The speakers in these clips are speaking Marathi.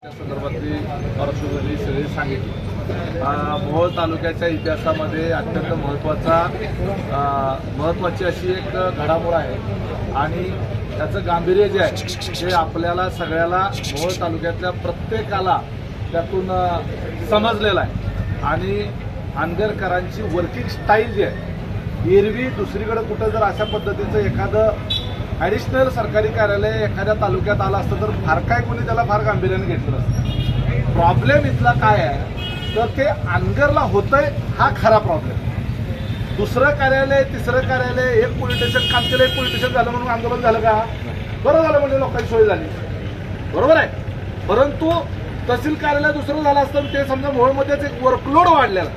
त्या संदर्भातली पार्श्वभूमी सगळी सांगितली। मोहोळ तालुक्याच्या इतिहासामध्ये अत्यंत महत्त्वाची अशी एक घडामोड आहे आणि त्याचं गांभीर्य जे आहे ते आपल्याला सगळ्याला मोहोळ तालुक्यातल्या प्रत्येकाला त्यातून समजलेलं आहे। आणि अनगरकरांची वर्किंग स्टाईल जी आहे, एरवी दुसरीकडे कुठं जर अशा पद्धतीचं एखादं ॲडिशनल सरकारी कार्यालय एखाद्या तालुक्यात आलं असतं तर फार काय कोणी त्याला फार गांभीर्याने घेतलं नसतं। प्रॉब्लेम इथला काय आहे तर ते अनगरला होतंय हा खरा प्रॉब्लेम। दुसरं कार्यालय तिसरं कार्यालय एक पोलीस स्टेशन काम केलं, एक पोलीस स्टेशन झालं म्हणून आंदोलन झालं का? बरं झालं म्हणजे लोकांची सोय झाली, बरोबर आहे। परंतु तहसील कार्यालय दुसरं झालं असतं ते समजा मोहोळमध्येच एक वर्कलोड वाढलेला,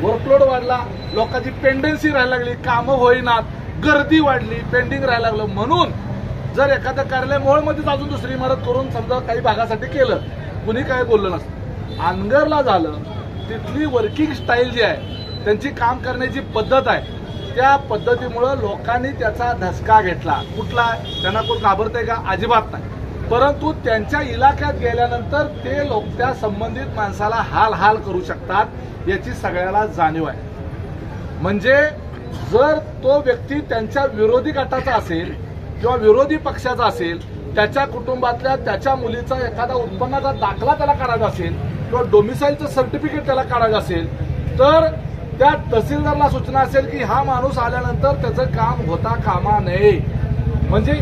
वर्कलोड वाढला, लोकांची पेंडन्सी राहायला लागली, कामं होईनात, गर्दी वाढली, पेंडिंग राहायला लागलं। म्हणून जर एखादं कार्यालय मोहोळमध्येच अजून दुसरी इमारत करून समजा काही भागासाठी केलं, कुणी काय बोललं नसतं। अनगरला झालं, तिथली वर्किंग स्टाईल जी आहे, त्यांची काम करण्याची पद्धत आहे, त्या पद्धतीमुळं लोकांनी त्याचा धसका घेतला। कुठला? त्यांना कोण घाबरतंय का? अजिबात नाही। परंतु त्यांच्या इलाक्यात गेल्यानंतर ते लोक त्या संबंधित माणसाला हाल हाल करू शकतात याची सगळ्याला जाणीव आहे। म्हणजे जर तो व्यक्ती त्यांच्या विरोधी गटाचा असेल किंवा विरोधी पक्षाचा असेल, त्याच्या कुटुंबातल्या त्याच्या मुलीचा एखादा उत्पन्नाचा दाखला त्याला काढायचा असेल किंवा डोमिसाईलचं सर्टिफिकेट त्याला काढायचं असेल तर त्या तहसीलदारला सूचना असेल की हा माणूस आल्यानंतर त्याचं काम होता कामा नये। म्हणजे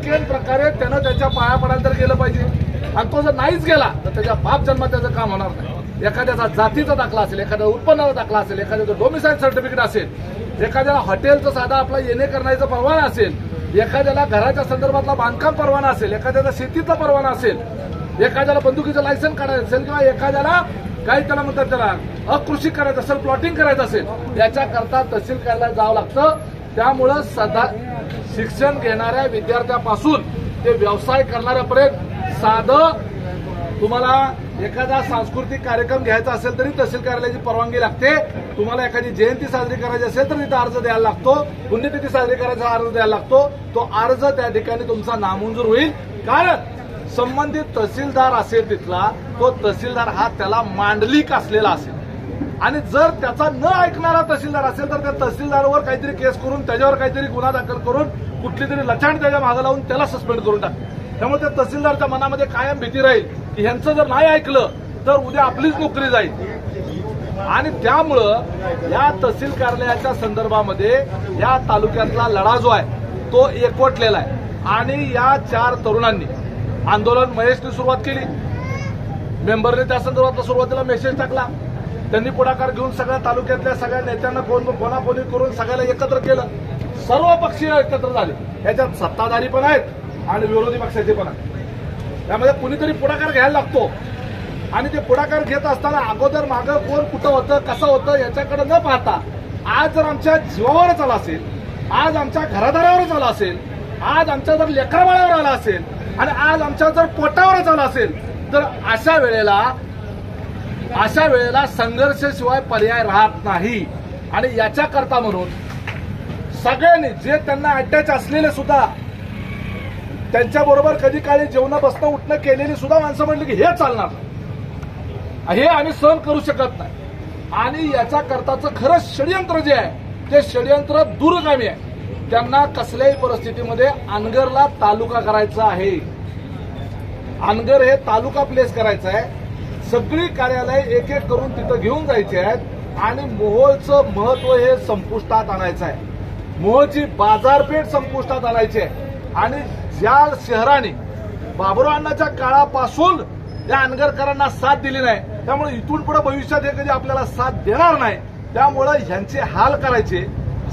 केन प्रकारे त्यानं त्याच्या पाया पडायला तर गेलं पाहिजे आणि तो जर नाहीच गेला तर त्याच्या बाप जन्मात त्याचं काम होणार नाही। एखाद्याचा जातीचा दाखला असेल, एखाद्या उत्पन्नाचा दाखला असेल, एखाद्याचं डोमिसाईल सर्टिफिकेट असेल, एखाद्याला हॉटेलचा साधा आपला येणे करण्याचा परवाना असेल, एखाद्याला घराच्या संदर्भातला बांधकाम परवाना असेल, एखाद्याचा शेतीचा परवाना असेल, एखाद्याला बंदुकीचं लायसन्स काढायचं असेल किंवा एखाद्याला काही त्याला म्हणतात त्याला अकृषी करायचं असेल, प्लॉटिंग करायचं असेल, याच्याकरता तहसील कार्यालयात जावं लागतं। त्यामुळं सदा शिक्षण घेणाऱ्या विद्यार्थ्यापासून ते व्यवसाय करणाऱ्यापर्यंत साधं तुम्हाला एखादा सांस्कृतिक कार्यक्रम घ्यायचा असेल तरी तहसील कार्यालयाची परवानगी लागते। तुम्हाला एखादी जयंती साजरी करायची असेल तर तिथे अर्ज द्यायला लागतो, पुण्यतिथी साजरी करायचा अर्ज द्यायला लागतो। तो अर्ज त्या ठिकाणी तुमचा नामंजूर होईल, कारण संबंधित तहसीलदार असेल तिथला, तो तहसीलदार हा त्याला मांडलिक असलेला असेल आणि जर त्याचा न ऐकणारा तहसीलदार असेल तर त्या तहसीलदारावर काहीतरी केस करून त्याच्यावर काहीतरी गुन्हा दाखल करून कुठली तरी लचाण त्याच्या मागे लावून त्याला सस्पेंड करून टाकते। त्यामुळे त्या तहसीलदारच्या मनामध्ये कायम भीती राहील की ह्यांचं जर नाही ऐकलं तर उद्या आपलीच नोकरी जाईल। आणि त्यामुळं या तहसील कार्यालयाच्या संदर्भामध्ये या तालुक्यातला लढा जो आहे तो एकवटलेला आहे आणि या 4 तरुणांनी आंदोलन, महेशने सुरुवात केली, मेंबरने त्या संदर्भातला सुरुवातीला मेसेज टाकला, त्यांनी पुढाकार घेऊन सगळ्या तालुक्यातल्या सगळ्या नेत्यांना फोनाफोनी करून सगळ्याला एकत्र केलं, सर्व पक्षीय एकत्र झाले। याच्यात सत्ताधारी पण आहेत आणि विरोधी पक्षाचे पण आहेत। त्यामध्ये कुणीतरी पुढाकार घ्यायला लागतो आणि ते पुढाकार घेत असताना अगोदर मागं कोण कुठं होतं, कसं होतं याच्याकडे न पाहता आज जर आमच्या जीवावरच आला असेल, आज आमच्या घरादारावरच आला असेल, आज आमच्या जर लेकराबाळावर आला असेल आणि आज आमच्या जर पोटावरच आला असेल तर अशा वेळेला संघर्षाशिवाय पर्याय राहत नाही। आणि याच्याकरता म्हणून सगळ्यांनी जे त्यांना अटॅच असलेले सुद्धा, त्यांच्याबरोबर कधी काळी जेवणं बसणं उठणं केलेली सुद्धा माणसं म्हणली की हे चालणार, हे आम्ही सहन करू शकत नाही। आणि याच्याकरताचं खरं षडयंत्र जे आहे ते षडयंत्र दूरगामी आहे। त्यांना कसल्याही परिस्थितीमध्ये अनगरला तालुका करायचा आहे, अनगर हे तालुका प्लेस करायचं आहे। सगळी कार्यालय एक एक करून तिथं घेऊन जायचे आहेत आणि मोहोळचं महत्व हे संपुष्टात आणायचं आहे, मोहोळची बाजारपेठ संपुष्टात आणायची आहे। आणि ज्या शहराने बाबुरावांच्या काळापासून या अनगरकरांना साथ दिली नाही, त्यामुळे इथून पुढे भविष्यात हे कधी आपल्याला साथ देणार नाही। त्यामुळे ह्यांचे हाल करायचे,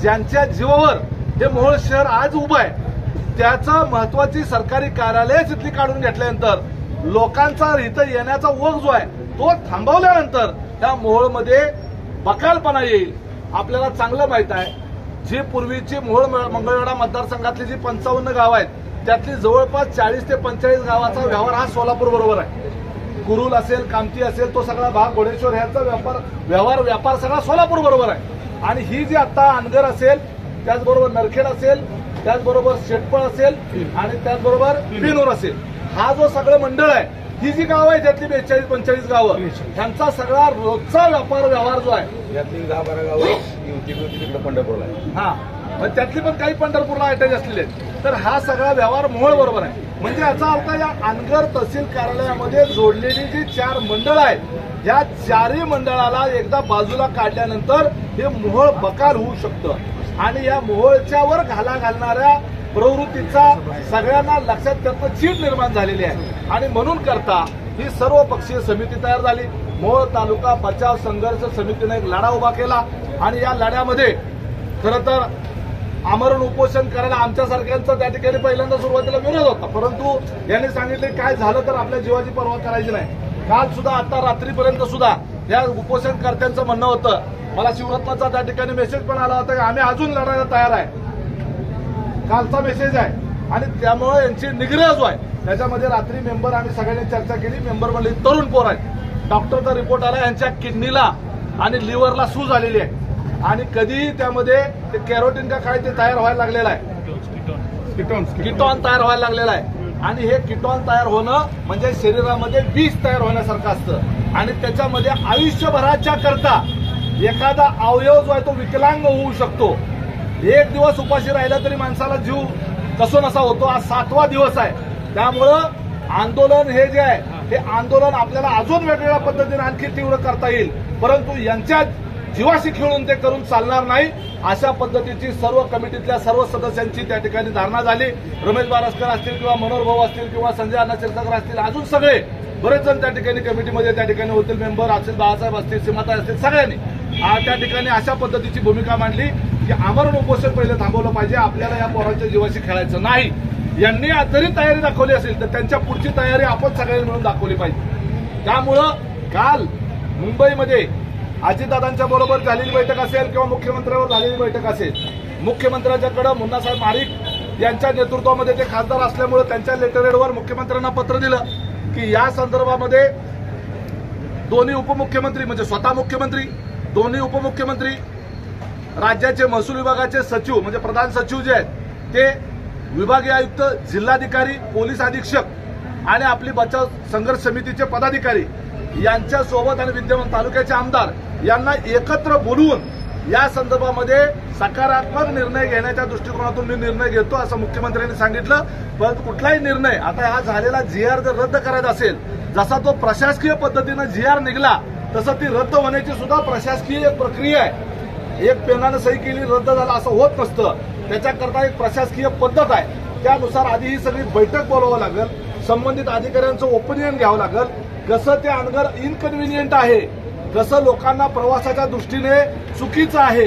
ज्यांच्या जीवावर हे मोहोळ शहर आज उभं आहे, त्याचं महत्वाची सरकारी कार्यालय तिथली काढून घेतल्यानंतर लोकांचा इथं येण्याचा ओघ जो आहे तो थांबवल्यानंतर त्या मोहोळमध्ये बकालपणा येईल। आपल्याला चांगलं माहित आहे, जी पूर्वीची मोहोळ मंगळवेढा मतदारसंघातली जी 55 गावं आहेत त्यातली जवळपास 40 ते 45 गावाचा व्यवहार हा सोलापूर बरोबर आहे। कुरुल असेल, कामती असेल, तो सगळा भाग घोडेश्वर ह्याचा व्यापार सगळा सोलापूर बरोबर आहे। आणि ही जी आता अनगर असेल, त्याचबरोबर नरखेड असेल, त्याचबरोबर शेटपळ असेल आणि त्याचबरोबर पिनूर असेल, हा जो सगळं मंडळ आहे ही जी गावं आहे त्यातली 42-45 गावं ह्यांचा सगळा रोजचा व्यवहार जो आहे यातली 10-12 गावं युती तिकडे पंढरपूरला आहे. हा मग त्यातली पण काही पंढरपूरला अटॅच असलेले आहेत. तर हा सगळा व्यवहार मोहोळ बरोबर आहे. म्हणजे याचा अर्थ या अनगर तहसील कार्यालयामध्ये जोडलेली जी 4 मंडळ आहेत या 4ही मंडळाला एकदा बाजूला काढल्यानंतर हे मोहोळ बकाल होऊ शकतं आणि या मोहोळच्यावर घाला घालणाऱ्या प्रवृत्तीचा सगळ्यांना लक्षात त्यातनं चीड निर्माण झालेली आहे आणि म्हणून करता ही सर्व पक्षीय समिती तयार झाली. मोहोळ तालुका बचाव संघर्ष समितीने एक लढा उभा केला आणि या लढ्यामध्ये खरं तर आमरण उपोषण करायला आमच्यासारख्यांचा त्या ठिकाणी पहिल्यांदा सुरुवातीला विरोध होता, परंतु यांनी सांगितले काय झालं तर आपल्या जीवाची पर्वा करायची नाही. काल सुद्धा आता रात्रीपर्यंत सुद्धा या उपोषणकर्त्यांचं म्हणणं होतं, मला शिवरत्नाचा त्या ठिकाणी मेसेज पण आला होता की आम्ही अजून लढायला तयार आहे. कालचा मेसेज आहे आणि त्यामुळे यांची निग्रह जो आहे त्याच्यामध्ये रात्री मेंबर आम्ही सगळ्यांनी चर्चा केली. मेंबर म्हणले तरुण पोर आहेत, डॉक्टरचा रिपोर्ट आला यांच्या किडनीला आणि लिव्हरला सूज आलेली आहे आणि कधी त्यामध्ये ते कॅरोटीन का काय ते तयार व्हायला लागलेलं आहे, किटॉन तयार व्हायला लागलेला आहे आणि हे किटॉन तयार होणं म्हणजे शरीरामध्ये विष तयार होण्यासारखं असतं आणि त्याच्यामध्ये आयुष्यभराच्या करता एखादा अवयव जो आहे तो विकलांग होऊ शकतो. एक दिवस उपाशी राहिला तरी माणसाला जीव कसो नसा होतो. आज 7वा दिवस आहे. त्यामुळं आंदोलन हे जे आहे हे आंदोलन आपल्याला अजून वेगवेगळ्या पद्धतीने आणखी तीव्र करता येईल, परंतु यांच्या जीवाशी खेळून ते करून चालणार नाही. अशा पद्धतीची सर्व कमिटीतल्या सर्व सदस्यांची त्या ठिकाणी धारणा झाली. रमेश बारसकर असतील किंवा मनोहर भाऊ असतील किंवा संजय अण्णा क्षीरसागर असतील, अजून सगळे बरेच जण त्या ठिकाणी कमिटीमध्ये त्या ठिकाणी होतील. मेंबर असतील, बाळासाहेब असतील, सीमाताई असतील, सगळ्यांनी त्या ठिकाणी अशा पद्धतीची भूमिका मांडली की आमरण उपोषण पहिले थांबवलं पाहिजे. आपल्याला या पोरांच्या जीवाशी खेळायचं नाही. यांनी जरी तयारी दाखवली असेल तर त्यांच्या पुढची तयारी आपण सगळ्यांनी मिळून दाखवली पाहिजे. त्यामुळं काल मुंबईमध्ये अजितदादांच्या बरोबर झालेली बैठक असेल किंवा मुख्यमंत्र्यांवर झालेली बैठक असेल, मुख्यमंत्र्यांच्याकडे मुन्नासाहेब मारिक यांच्या नेतृत्वामध्ये ते खासदार असल्यामुळे त्यांच्या लेटरहेडवर मुख्यमंत्र्यांना पत्र दिलं की या संदर्भामध्ये दोन्ही उपमुख्यमंत्री म्हणजे स्वतः मुख्यमंत्री, दोन्ही उपमुख्यमंत्री, राज्याचे महसूल विभागाचे सचिव म्हणजे प्रधान सचिव जे आहेत ते, विभागीय आयुक्त, जिल्हाधिकारी, पोलीस अधीक्षक आणि आपली बचाव संघर्ष समितीचे पदाधिकारी यांच्यासोबत आणि विद्यमान तालुक्याचे आमदार यांना एकत्र बोलवून या संदर्भामध्ये सकारात्मक निर्णय घेण्याच्या दृष्टिकोनातून मी निर्णय घेतो असं मुख्यमंत्र्यांनी सांगितलं. पण कुठलाही निर्णय आता हा झालेला GR जर रद्द करायचा असेल, जसा तो प्रशासकीय पद्धतीनं GR निघाला तसं ती रद्द होण्याची सुद्धा प्रशासकीय एक प्रक्रिया आहे. एक पेनानं सही केली रद्द झाला असं होत नसतं. त्याच्याकरता एक प्रशासकीय पद्धत आहे. त्यानुसार आधी ही सगळी बैठक बोलावं लागेल, संबंधित अधिकाऱ्यांचं ओपिनियन घ्यावं लागेल, कसं ते अनगर इनकन्व्हिनियंट आहे, कसं लोकांना प्रवासाच्या दृष्टीने चुकीचं आहे,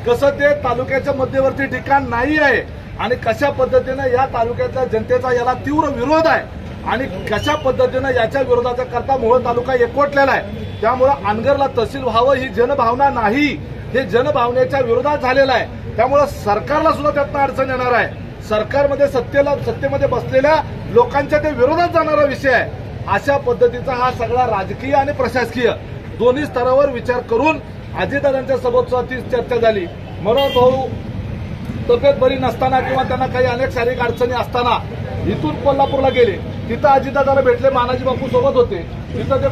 कसं ते तालुक्याच्या मध्यवर्ती ठिकाण नाही आहे आणि कशा पद्धतीनं या तालुक्यातल्या जनतेचा याला तीव्र विरोध आहे आणि कशा पद्धतीनं याच्या विरोधाच्या करता मोहोळ तालुका एकवटलेला आहे. त्यामुळं अनगरला तहसील व्हावं ही जनभावना नाही, हे जनभावनेच्या विरोधात झालेलं आहे. त्यामुळं सरकारला सुद्धा त्यातनं अडचण येणार आहे. सरकारमध्ये सत्तेमध्ये बसलेल्या लोकांच्या ते विरोधात जाणारा विषय आहे. अशा पद्धतीचा हा सगळा राजकीय आणि प्रशासकीय दोन्ही स्तरावर विचार करून अजितदादांच्या सोबत ती चर्चा झाली. मनोहर भाऊ तब्येत बरी नसताना किंवा त्यांना काही अनेक शारीरिक अडचणी असताना इथून कोल्हापूरला गेले, तिथं अजितदादांना भेटले, मानाजी बापू सोबत होते, तिथं ते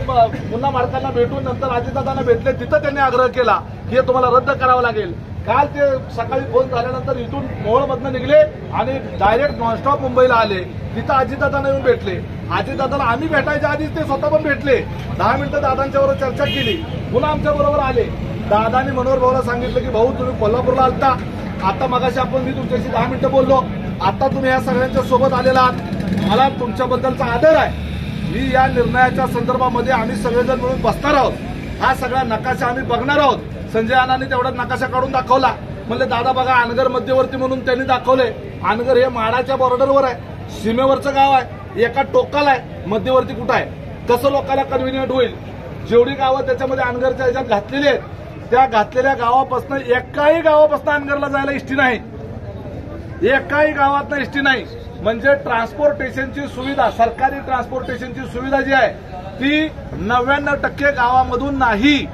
पुन्हा माडकांना भेटून नंतर अजितदादांना भेटले, तिथं त्यांनी आग्रह केला की हे तुम्हाला रद्द करावं लागेल. काल ते सकाळी फोन झाल्यानंतर इथून मोहोळमधनं निघले आणि डायरेक्ट नॉनस्टॉप मुंबईला आले. तिथं अजितदादांना येऊन भेटले. अजितदादाला आम्ही भेटायच्या आधीच ते स्वतः पण भेटले, 10 मिनिटं दादांच्या बरोबर चर्चा केली, पुन्हा आमच्या बरोबर आले. दादानी मनोहर भाऊला सांगितलं की भाऊ तुम्ही कोल्हापूरला आलता, आता मगाशी मी तुमच्याशी 10 मिनिटं बोललो, आता तुम्ही या सगळ्यांच्या सोबत आलेला आहात, मला तुमच्याबद्दलचा आदर आहे. मी या निर्णयाच्या संदर्भामध्ये आम्ही सगळेजण मिळून बसणार आहोत, हा सगळा नकाशा आम्ही बघणार आहोत. संजय अण्णांनी तेवढा नकाशा काढून दाखवला. म्हणले दादा बघा अनगर मध्यवर्ती म्हणून त्यांनी दाखवले. अनगर हे माडाच्या बॉर्डरवर आहे, सीमेवरचं गाव आहे, एका टोकाला आहे, मध्यवर्ती कुठं आहे, कसं लोकांना कन्व्हिनियंट होईल. जेवढी गावं त्याच्यामध्ये अनगरच्या ह्याच्यात घातलेली आहेत त्या घातलेल्या गावापासून एकाही गावापासून अनगरला जायला एसटी नाही, एकाही गावातनं एसटी नाही. म्हणजे ट्रान्सपोर्टेशनची सुविधा, सरकारी ट्रान्सपोर्टेशनची सुविधा जी आहे ती 99% गावामधून नाही.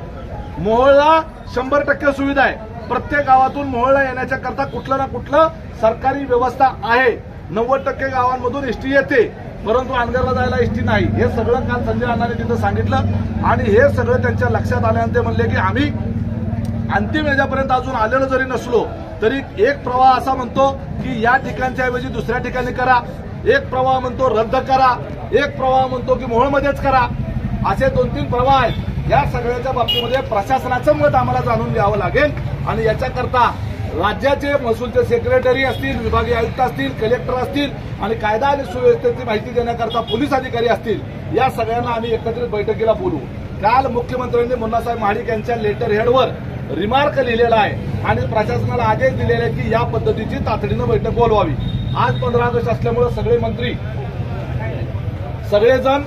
मोहोळला 100% सुविधा आहे. प्रत्येक गावातून मोहोळला येण्याच्या करता कुठलं ना कुठलं सरकारी व्यवस्था आहे. 90% गावांमधून एसटी येते. परंतु अनगरला जायला एसटी नाही. हे सगळं काल संजय अण्णांनी तिथं सांगितलं आणि हे सगळं त्यांच्या लक्षात आल्यानंतर म्हणले की आम्ही अंतिम याच्यापर्यंत अजून आलेलो जरी नसलो तरी एक प्रवाह असा म्हणतो की या ठिकाणच्या ऐवजी दुसऱ्या ठिकाणी करा, एक प्रवाह म्हणतो रद्द करा, एक प्रवाह म्हणतो की मोहोळमध्येच करा. असे 2-3 प्रवाह आहेत. या सगळ्याच्या बाबतीमध्ये प्रशासनाचं मत आम्हाला जाणून घ्यावं लागेल आणि याच्याकरता राज्याचे महसूलचे सेक्रेटरी असतील, विभागीय आयुक्त असतील, कलेक्टर असतील आणि कायदा आणि सुव्यवस्थेची माहिती देण्याकरता पोलीस अधिकारी असतील, या सगळ्यांना आम्ही एकत्रित बैठकीला बोलवू. काल मुख्यमंत्र्यांनी मुन्नासाहेब महाडिक यांच्या लेटर हेडवर रिमार्क लिहिलेला आहे आणि प्रशासनाला आदेश दिलेले आहे की या पद्धतीची तातडीनं बैठक बोलवावी. आज 15 ऑगस्ट असल्यामुळे सगळे मंत्री, सगळेजण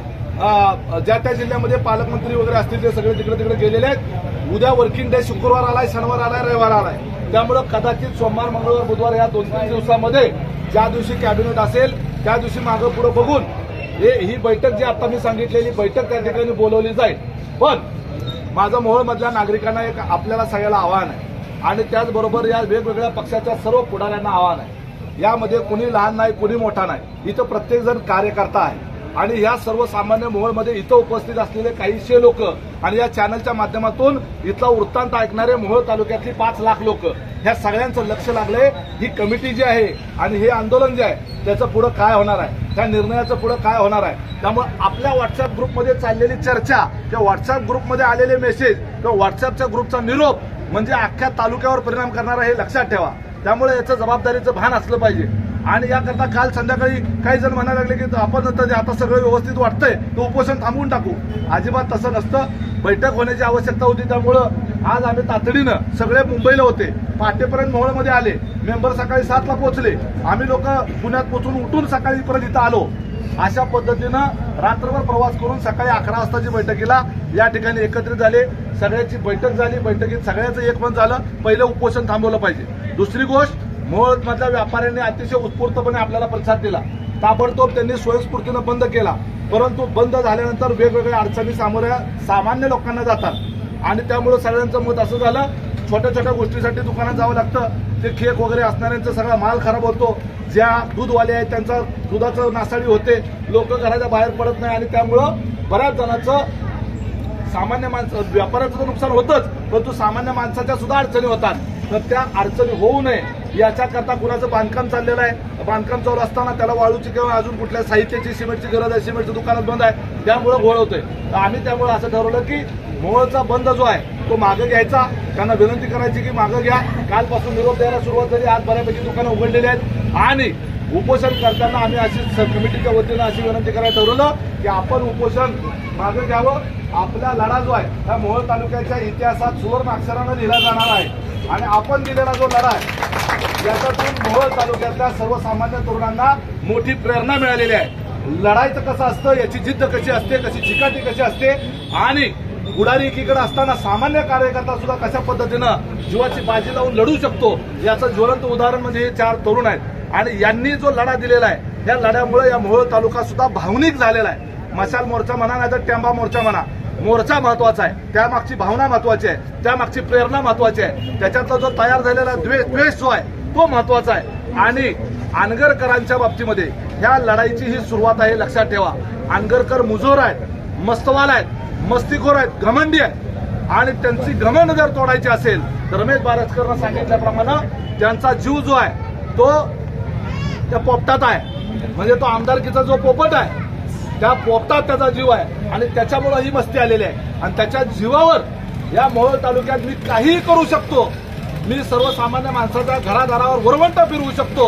ज्या त्या जिल्ह्यामध्ये पालकमंत्री वगैरे असतील ते सगळे तिकडे तिकडे गेलेले आहेत. उद्या वर्किंग डे, शुक्रवार आलाय, शनिवार आलाय, रविवार आलाय. त्यामुळे कदाचित सोमवार, मंगळवार, बुधवार या 2-3 दिवसामध्ये ज्या दिवशी कॅबिनेट असेल त्या दिवशी मागं पुढे बघून ही बैठक जी आता मी सांगितलेली बैठक त्या ठिकाणी बोलवली जाईल. पण माझं मोहोळमधल्या नागरिकांना एक आपल्याला सगळ्याला आव्हान आहे आणि त्याचबरोबर या वेगवेगळ्या पक्षाच्या सर्व पुढाऱ्यांना आव्हान आहे. यामध्ये कुणी लहान नाही, कुणी मोठा नाही, इथं प्रत्येकजण कार्यकर्ता आहे आणि या सर्वसामान्य मोहोळमध्ये इथं उपस्थित असलेले काहीशे लोक आणि या चॅनलच्या माध्यमातून इथला वृत्तांत ऐकणारे मोहोळ तालुक्यातली 5 लाख लोक, ह्या सगळ्यांचं लक्ष लागलंय. ही कमिटी जी आहे आणि हे आंदोलन जे आहे त्याचं पुढे काय होणार आहे, त्या निर्णयाचं पुढे काय होणार आहे. त्यामुळे आपल्या व्हॉट्सअप ग्रुपमध्ये चाललेली चर्चा किंवा व्हॉट्सअप ग्रुपमध्ये आलेले मेसेज किंवा व्हॉट्सअपच्या ग्रुपचा निरोप म्हणजे अख्ख्या तालुक्यावर परिणाम करणारा हे लक्षात ठेवा. त्यामुळे याचं जबाबदारीचं भान असलं पाहिजे. आणि याकरता काल संध्याकाळी काही जण म्हणायला लागले की आपण आता सगळं व्यवस्थित वाटतंय तर उपोषण थांबवून टाकू. अजिबात तसं नसतं. बैठक होण्याची आवश्यकता होती. त्यामुळं आज आम्ही तातडीनं सगळे मुंबईला होते, पहाटेपर्यंत मोहोळमध्ये आले. मेंबर सकाळी 7ला पोहोचले. आम्ही लोक पुण्यात पोहोचून उठून सकाळी परत इथं आलो. अशा पद्धतीनं रात्रभर प्रवास करून सकाळी 11 वाजताची बैठकीला या ठिकाणी एकत्रित झाले. सगळ्याची बैठक झाली. बैठकीत सगळ्याचं एक मत झालं, पहिलं उपोषण थांबवलं पाहिजे. दुसरी गोष्ट, मोहोळमधल्या व्यापाऱ्यांनी अतिशय उत्स्फूर्तपणे आपल्याला प्रतिसाद दिला. ताबडतोब त्यांनी स्वयंस्फूर्तीनं बंद केला. परंतु बंद झाल्यानंतर वेगवेगळ्या अडचणी सामोऱ्या सामान्य लोकांना जातात आणि त्यामुळे सगळ्यांचं मत असं झालं, छोट्या छोट्या गोष्टीसाठी दुकानात जावं लागतं. ते केक वगैरे असणाऱ्यांचा सगळा माल खराब होतो. ज्या दूधवाले आहेत त्यांचा दुधाचं नासाडी होते. लोक घराच्या बाहेर पडत नाही आणि त्यामुळं बऱ्याच जणांचं सामान्य माणसं व्यापाऱ्याचं तर नुकसान होतंच, परंतु सामान्य माणसाच्या सुद्धा अडचणी होतात. तर त्या अडचणी होऊ नये याच्याकरता कुणाचं बांधकाम चाललेलं आहे, बांधकाम चालू असताना त्याला वाळूची किंवा अजून कुठल्या साहित्याची, सिमेंटची गरज आहे, सिमेंटचं दुकानात बंद आहे, त्यामुळे घोळ होतोय. तर आम्ही त्यामुळे असं ठरवलं की मोहोळचा बंद जो आहे तो मागे घ्यायचा. त्यांना विनंती करायची की मागे घ्या. कालपासून निरोप द्यायला सुरुवात झाली. आज बऱ्यापैकी दुकानं उघडलेली आहेत आणि उपोषण करताना आम्ही अशी कमिटीच्या वतीनं अशी विनंती करायला ठरवलं की आपण उपोषण मागे घ्यावं. आपला लढा जो आहे त्या मोहोळ तालुक्याच्या इतिहासात सुवर्ण अक्षरानं लिहिला जाणार आहे आणि आपण दिलेला जो लढा आहे याच्यातून मोहोळ तालुक्यातल्या सर्वसामान्य तरुणांना मोठी प्रेरणा मिळालेली आहे. लढायचं कसं असतं, याची जिद्द कशी असते, कशी चिकाटी कशी असते आणि उडारी एकीकडे असताना सामान्य कार्यकर्ता सुद्धा कशा पद्धतीनं जीवाची बाजी लावून लढू शकतो याचं ज्वलंत उदाहरण म्हणजे हे 4 तरुण आहेत. आणि यांनी जो लढा दिलेला आहे या लढ्यामुळे या मोहोळ तालुका सुद्धा भावनिक झालेला आहे. मशाल मोर्चा म्हणा नाही तर टेंबा मोर्चा म्हणा, मोर्चा महत्वाचा आहे. त्यामागची भावना महत्वाची आहे, त्यामागची प्रेरणा महत्वाची आहे. त्याच्यातला जो तयार झालेला द्वेष जो आहे तो महत्वाचा आहे. आणि अनगरकरांच्या बाबतीमध्ये ह्या लढाईची ही सुरुवात आहे, लक्षात ठेवा. अनगरकर मुजोर आहेत, मस्तवाल आहेत, मस्तीखोर आहेत, घमंडी आहेत आणि त्यांची घमंड जर तोडायची असेल तर रमेश बारसकरनं सांगितल्याप्रमाणे त्यांचा जीव जो आहे तो त्या पोपटात आहे. म्हणजे तो आमदारकीचा जो पोपट आहे त्या पोपटात त्याचा जीव आहे आणि त्याच्यामुळे ही मस्ती आलेली आहे. आणि त्याच्या जीवावर या मोहोळ तालुक्यात मी काहीही करू शकतो, मी सर्वसामान्य माणसाच्या घरादारावर वरवंटा फिरवू शकतो,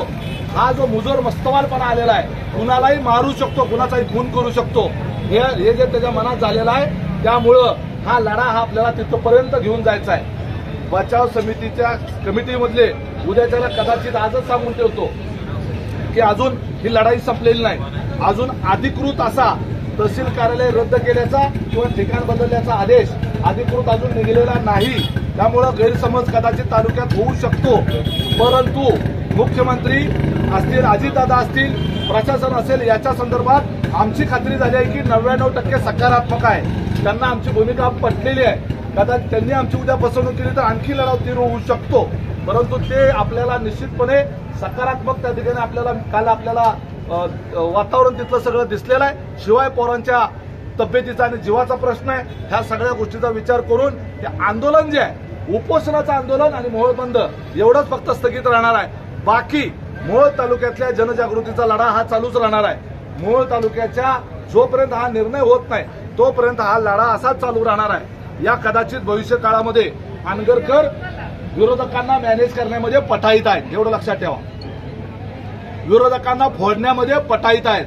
हा जो मुजोर मस्तवालपणा आलेला आहे, कुणालाही मारू शकतो, कुणाचाही खून करू शकतो, हे जे त्याच्या मनात झालेलं आहे. त्यामुळं हा लढा हा आपल्याला तिथपर्यंत घेऊन जायचा आहे. बचाव समितीच्या कमिटीमधले उद्याच्याला कदाचित आजच सांगून ठेवतो की अजून ही लढाई संपलेली नाही. अजून अधिकृत असा तहसील कार्यालय रद्द केल्याचा किंवा ठिकाण बदलण्याचा आदेश अधिकृत अजून निघालेला नाही. त्यामुळं गैरसमज कदाचित तालुक्यात होऊ शकतो. परंतु मुख्यमंत्री असतील, अजितदादा असतील, प्रशासन असेल, याच्या संदर्भात आमची खात्री झाली आहे की 99% सकारात्मक आहे. त्यांना आमची भूमिका पटलेली आहे. कदाचित त्यांनी आमची उद्या फसवणूक केली तर आणखी लढा तीव्र होऊ शकतो. परंतु ते आपल्याला निश्चितपणे सकारात्मक त्या ठिकाणी आपल्याला काल आपल्याला वातावरण तिथलं सगळं दिसलेलं आहे. शिवाय पोरांच्या तब्येतीचा आणि जीवाचा प्रश्न आहे. ह्या सगळ्या गोष्टीचा विचार करून हे आंदोलन जे आहे, उपोषणाचं आंदोलन आणि मोहोळ बंद एवढंच फक्त स्थगित राहणार आहे. बाकी मोहोळ तालुक्यातल्या जनजागृतीचा लढा हा चालूच राहणार आहे. मोहोळ तालुक्याच्या जोपर्यंत हा निर्णय होत नाही तोपर्यंत हा लढा असाच चालू राहणार आहे. या कदाचित भविष्य काळामध्ये आनगरकर विरोधकांना मॅनेज करण्यामध्ये पटाईत आहेत, एवढं लक्षात ठेवा. विरोधकांना फोडण्यामध्ये पटाईत आहेत.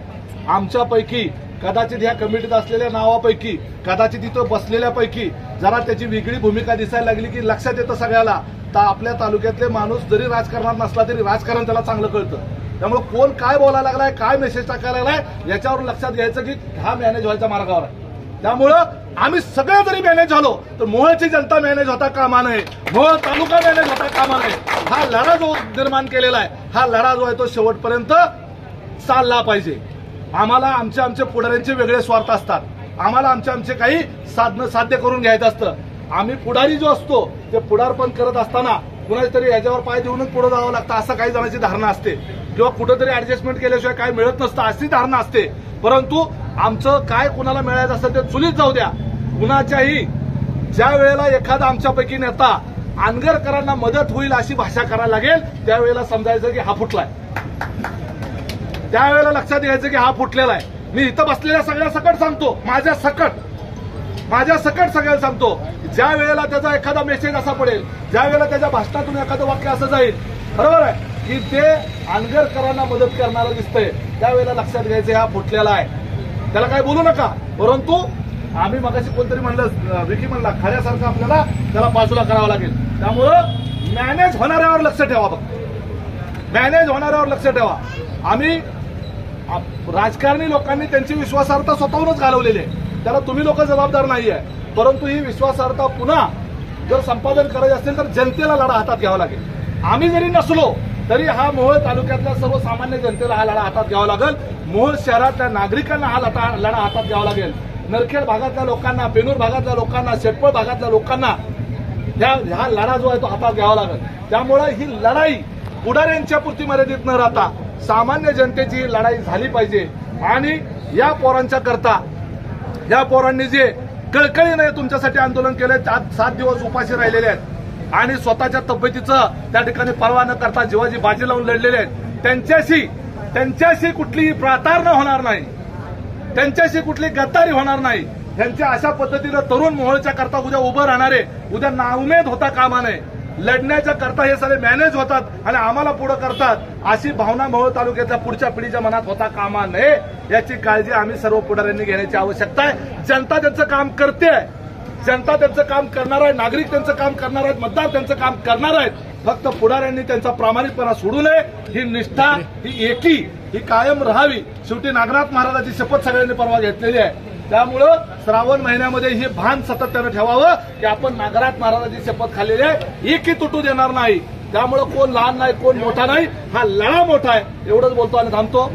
आमच्यापैकी कदाचित ह्या कमिटीत असलेल्या नावापैकी कदाचित इथं बसलेल्यापैकी जरा त्याची वेगळी भूमिका दिसायला लागली की लक्षात येतं सगळ्याला. तर आपल्या तालुक्यातले माणूस जरी राजकारणात नसला तरी राजकारण त्याला चांगलं कळतं. त्यामुळे कोण काय बोलायला लागलाय, काय मेसेज टाकायला लागलाय याच्यावर लक्षात घ्यायचं की हा मॅनेज व्हायच्या मार्गावर आहे. त्यामुळं आम्ही सगळे जरी मॅनेज झालो तर मोहोळची जनता मॅनेज होता कामा नये, मोहोळ तालुका मॅनेज होता कामा नये. हा लढा जो निर्माण केलेला आहे, हा लढा जो आहे तो शेवटपर्यंत चालला पाहिजे. आम्हाला आमचे पुढाऱ्यांचे वेगळे स्वार्थ असतात. आम्हाला आमचे काही साधनं साध्य करून घ्यायचं असतं. आम्ही पुढारी जो असतो ते पुढारपण करत असताना कुणाच तरी याच्यावर पाय देऊनच पुढे जावं लागतं असं काही जणांची धारणा असते, किंवा कुठेतरी ऍडजस्टमेंट केल्याशिवाय काय मिळत नसतं अशी धारणा असते. परंतु आमचं काय कुणाला मिळायचं असतं ते चुलीत जाऊ द्या. कुणाच्याही ज्या वेळेला एखादा आमच्यापैकी नेता आनगरकरांना मदत होईल अशी भाषा करायला लागेल त्यावेळेला समजायचं की हा फुटलाय. त्यावेळेला लक्षात घ्यायचं की हा फुटलेला आहे. मी इथं बसलेल्या सगळ्या सकट सांगतो, माझ्या सकट सगळ्याला सांगतो. ज्या वेळेला त्याचा एखादा मेसेज असा पडेल, ज्या वेळेला त्याच्या भाषणातून एखादं वाक्य असं जाईल, बरोबर आहे की ते आनगरकरांना मदत करणारं दिसतंय, त्यावेळेला लक्षात घ्यायचं हा फुटलेला आहे. त्याला काय बोलू नका. परंतु आम्ही मगाशी कोणतरी म्हणलं, विकी म्हणला खऱ्यासारखं आपल्याला त्याला बाजूला करावं लागेल. त्यामुळं मॅनेज होणाऱ्यावर लक्ष ठेवा. मॅनेज होणाऱ्यावर लक्ष ठेवा. आम्ही राजकारणी लोकांनी त्यांची विश्वासार्हता स्वतःहूनच घालवलेली आहे, त्याला तुम्ही लोक जबाबदार नाहीये. परंतु ही विश्वासार्हता पुन्हा जर संपादन करायची असेल तर जनतेला लढा हातात घ्यावा लागेल. आम्ही जरी नसलो तरी हा मोहोळ तालुक्यातल्या सर्वसामान्य जनतेला हा लढा हातात घ्यावा लागेल. मोहोळ शहरातल्या नागरिकांना हा लढा हातात घ्यावा लागेल. नरखेड भागातल्या लोकांना, पेनूर भागातल्या लोकांना, शेटपळ भागातल्या लोकांना हा लढा जो आहे तो हातात घ्यावा लागेल. त्यामुळे ही लढाई पुढाऱ्यांच्या पुरती मर्यादित न राहता सामान्य जनतेची ही लढाई झाली पाहिजे. आणि या पोरांच्या करता, या पोरांनी जे कळकळीने तुमच्यासाठी आंदोलन केले, 7 दिवस उपाशी राहिलेले आहेत आणि स्वतःच्या तब्येतीचं त्या ठिकाणी पर्वा न करता जीवाची बाजी लावून लढलेले आहेत, त्यांच्याशी कुठलीही प्रातारणा होणार नाही, त्यांच्याशी कुठली गद्दारी होणार नाही. त्यांच्या अशा पद्धतीनं तरुण मोहोळच्या करता उद्या उभं राहणारे उद्या नाउमेद होता कामा नये. लढण्याच्या करता हे सगळे मॅनेज होतात आणि आम्हाला पुढे करतात अशी भावना मोहोळ तालुक्यातल्या पुढच्या पिढीच्या मनात होता कामा नये. याची काळजी आम्ही सर्व पुढाऱ्यांनी घेण्याची आवश्यकता आहे. जनता त्यांचं काम करते आहे, जनता त्यांचं काम करणार आहे, नागरिक त्यांचं काम करणार आहेत, मतदार त्यांचं काम करणार आहेत. फक्त पुढाऱ्यांनी त्यांचा प्रामाणिकपणा सोडू नये. ही निष्ठा, ही एकी ही कायम राहावी. शेवटी नागनाथ महाराजाची शपथ सगळ्यांनी परवा घेतलेली आहे. त्यामुळं श्रावण महिन्यामध्ये हे भान सातत्यानं ठेवावं की आपण नागनाथ महाराजाची शपथ खाल्लेली आहे, एकी तुटू देणार नाही. त्यामुळं कोण लहान नाही, कोण मोठा नाही, हा लढा मोठा आहे. एवढंच बोलतो आणि थांबतो.